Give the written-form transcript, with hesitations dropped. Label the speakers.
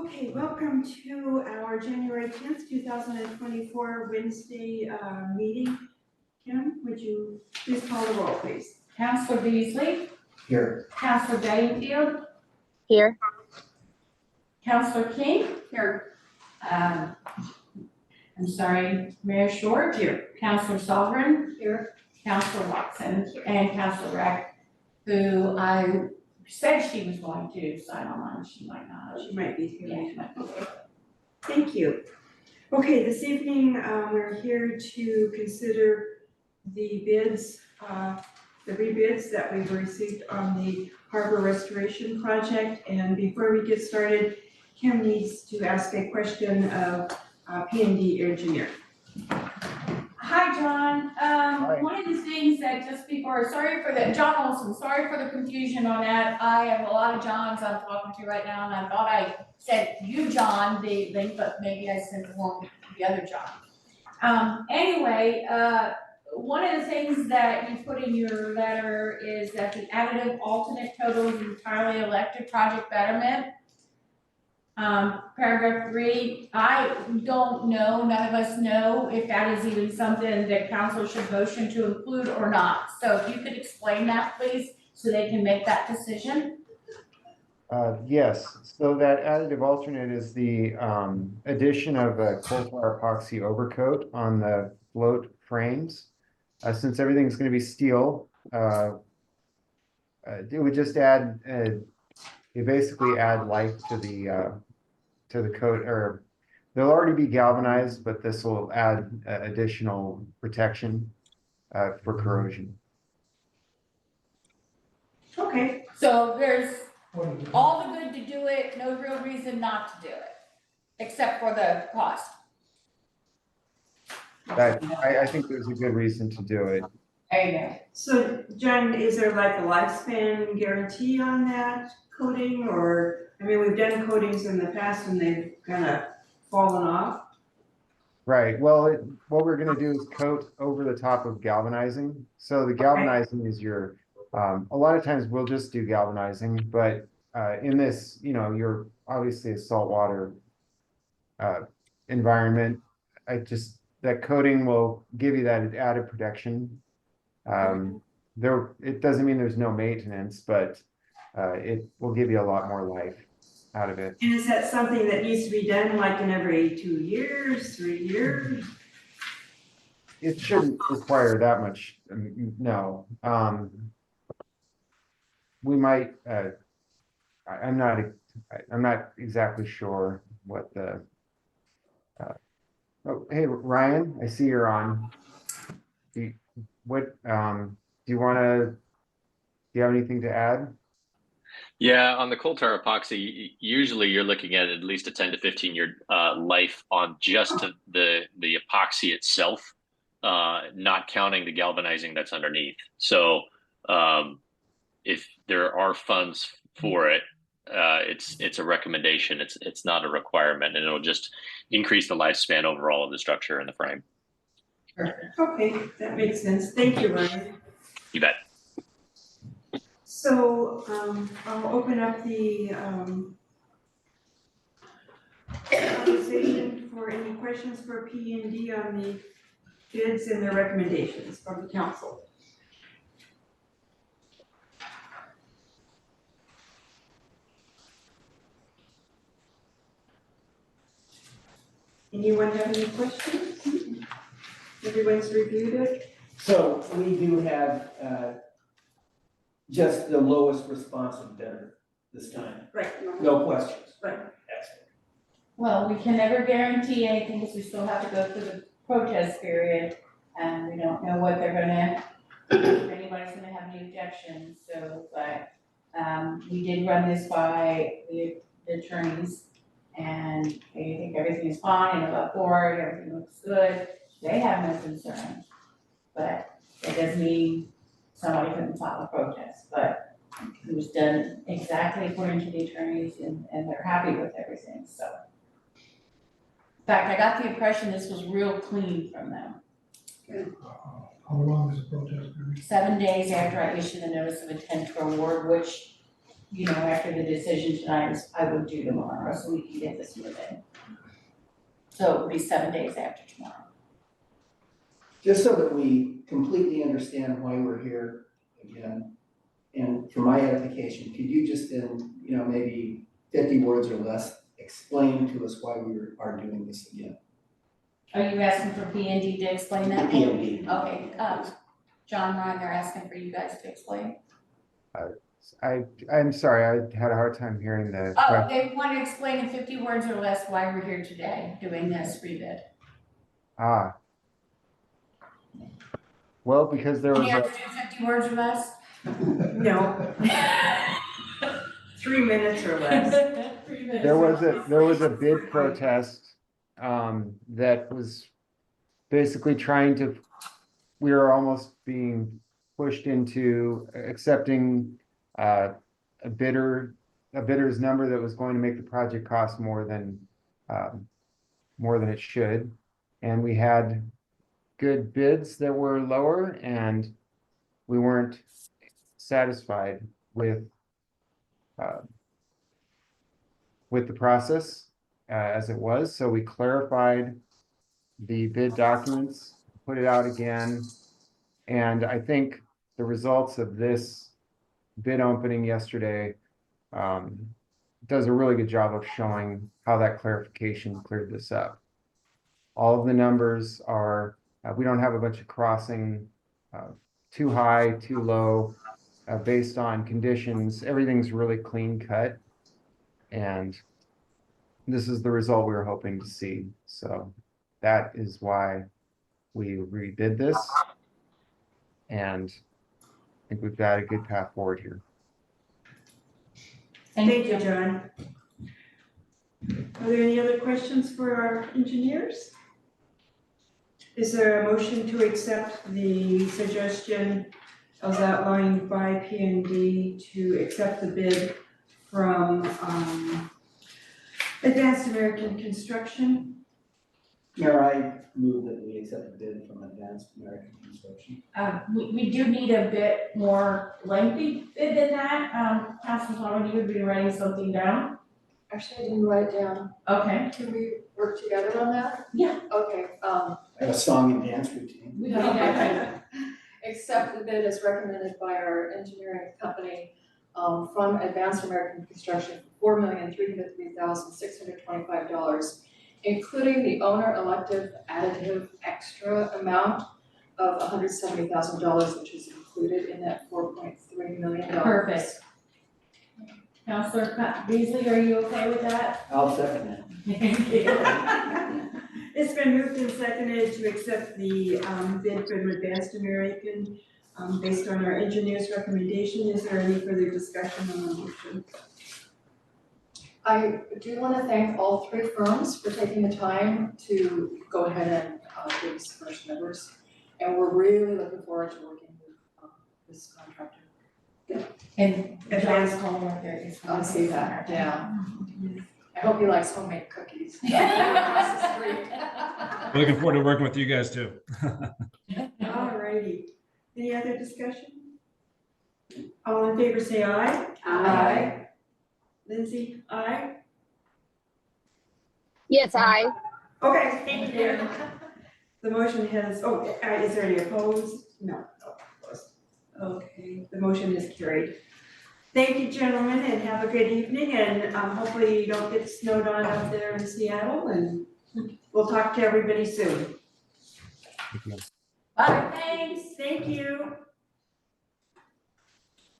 Speaker 1: Okay, welcome to our January 10th, 2024 Wednesday meeting. Kim, would you please call the roll, please?
Speaker 2: Councilor Beasley?
Speaker 3: Here.
Speaker 2: Councilor Bedingfield?
Speaker 4: Here.
Speaker 2: Councilor King?
Speaker 1: Here.
Speaker 2: I'm sorry, Mayor Short?
Speaker 1: Here.
Speaker 2: Councilor Sovereign?
Speaker 1: Here.
Speaker 2: Councilor Watson? And Councilor Rack, who I said she was going to sign online, she might not.
Speaker 1: She might be here.
Speaker 2: Yeah, she might be here.
Speaker 1: Thank you. Okay, this evening we're here to consider the bids, the rebids that we've received on the harbor restoration project. And before we get started, Kim needs to ask a question of P&D engineer.
Speaker 2: Hi, John. One of the things that just before, sorry for the, John Olson, sorry for the confusion on that. I have a lot of Johns I'm talking to right now, and I thought I said you, John, the link, but maybe I sent the wrong, the other John. Anyway, one of the things that you put in your letter is that the additive alternate total is entirely electric project betterment. Paragraph 3, I don't know, none of us know if that is even something that council should motion to include or not. So if you could explain that, please, so they can make that decision.
Speaker 3: Yes, so that additive alternate is the addition of a coal tar epoxy overcoat on the float frames. Since everything's going to be steel, it would just add, you basically add life to the coat, or they'll already be galvanized, but this will add additional protection for corrosion.
Speaker 1: Okay.
Speaker 2: So there's all the good to do it, no real reason not to do it, except for the cost.
Speaker 3: I think there's a good reason to do it.
Speaker 2: There you go.
Speaker 1: So, John, is there like a lifespan guarantee on that coating, or, I mean, we've done coatings in the past and they've kind of fallen off?
Speaker 3: Right, well, what we're gonna do is coat over the top of galvanizing. So the galvanizing is your, a lot of times we'll just do galvanizing, but in this, you know, you're obviously a saltwater environment. That coating will give you that added protection. It doesn't mean there's no maintenance, but it will give you a lot more life out of it.
Speaker 1: And is that something that needs to be done like in every 2 years, 3 years?
Speaker 3: It shouldn't require that much, no. We might, I'm not exactly sure what the, oh, hey, Ryan, I see you're on. Do you have anything to add?
Speaker 5: Yeah, on the coal tar epoxy, usually you're looking at least a 10 to 15 year life on just the epoxy itself, not counting the galvanizing that's underneath. So if there are funds for it, it's a recommendation. It's not a requirement, and it'll just increase the lifespan overall of the structure and the frame.
Speaker 1: Perfect. Okay, that makes sense. Thank you, Ryan.
Speaker 5: You bet.
Speaker 1: So I'll open up the conversation for any questions for P&D on the bids and their recommendations from the council. Anyone have any questions? Everyone's reviewed it?
Speaker 6: So we do have just the lowest responsive bidder this time.
Speaker 1: Right.
Speaker 6: No questions.
Speaker 1: Right.
Speaker 6: Excellent.
Speaker 2: Well, we can never guarantee anything because we still have to go through the protest period, and we don't know what they're gonna, if anybody's gonna have any objections, so, but, we did run this by the attorneys, and they think everything is fine and above board, everything looks good, they have no concerns. But it doesn't mean somebody couldn't file a protest, but it was done exactly according to the attorneys, and they're happy with everything, so. In fact, I got the impression this was real clean from them.
Speaker 7: How long is the protest period?
Speaker 2: 7 days after I issued the notice of intent to award, which you know, after the decision tonight, is I would do tomorrow, so we can get this moving. So it would be 7 days after tomorrow.
Speaker 6: Just so that we completely understand why we're here again, and for my edification, could you just in, maybe 50 words or less, explain to us why we are doing this again?
Speaker 2: Are you asking for P and D to explain that?
Speaker 6: PMD.
Speaker 2: Okay, John, Ron, they're asking for you guys to explain.
Speaker 3: I'm sorry, I had a hard time hearing the
Speaker 2: Oh,
Speaker 3: question.
Speaker 2: they want to explain in 50 words or less why we're here today doing this rebid.
Speaker 3: Ah. Well, because there
Speaker 2: Can
Speaker 3: was
Speaker 2: you
Speaker 3: a,
Speaker 2: have to do 50 words or less?
Speaker 1: No, 3 minutes or less.
Speaker 3: there was a bid protest, that was basically we were almost being pushed into accepting, a bidder's number that was going to make the project cost more than it should. And we had good bids that were lower, and we weren't satisfied with the process as it was. So we clarified the bid documents, put it out again. And I think the results of this bid opening yesterday does a really good job of showing how that clarification cleared this up. All of the numbers are, we don't have a bunch of crossing, too high, too low, based on conditions. Everything's really clean cut. And this is the result we were hoping to see. So that is why we redid this. And I think we've got a good path forward here.
Speaker 1: Thank you, John. Are there any other questions for our engineers? Is there a motion to accept the suggestion as outlined by P&D to accept the bid from Advanced American Construction?
Speaker 6: Mayor, I move that we accept the bid from Advanced American Construction.
Speaker 2: We do need a bit more lengthy bid than that. Councilman Harmon, you would be writing something down?
Speaker 4: Actually, I didn't write it down.
Speaker 2: Okay.
Speaker 4: Can we work together on that?
Speaker 2: Yeah.
Speaker 4: Okay,
Speaker 6: I have a song and dance routine.
Speaker 2: We can do that.
Speaker 4: accept the bid as recommended by our engineering company from Advanced American Construction for $4,303,625, including the owner elective additive extra amount of $170,000, which is included in that $4.3 million.
Speaker 2: Perfect. Councilor Beasley, are you okay with that?
Speaker 6: I'll second that.
Speaker 2: Thank you.
Speaker 1: It's been moved and seconded to accept the bid from Advanced American based on our engineer's recommendation. Is there any further discussion on the motion?
Speaker 4: I do want to thank all three firms for taking the time to go ahead and give us first numbers. And we're really looking forward to working with this contractor.
Speaker 2: And John's homework there is.
Speaker 4: I'll see that, yeah. I hope he likes homemade cookies. Across the street.
Speaker 8: Looking forward to working with you guys too.
Speaker 1: All righty. Any other discussion? All in favor say aye.
Speaker 4: Aye.
Speaker 1: Lindsay, aye?
Speaker 9: Yes, aye.
Speaker 1: Okay, thank you. The motion has, is there any opposed? No, opposed. Okay, the motion is carried. Thank you, gentlemen, and have a good evening, and hopefully you don't get snowed on out there in Seattle, and we'll talk to everybody soon.
Speaker 2: Bye, thanks.
Speaker 1: Thank you.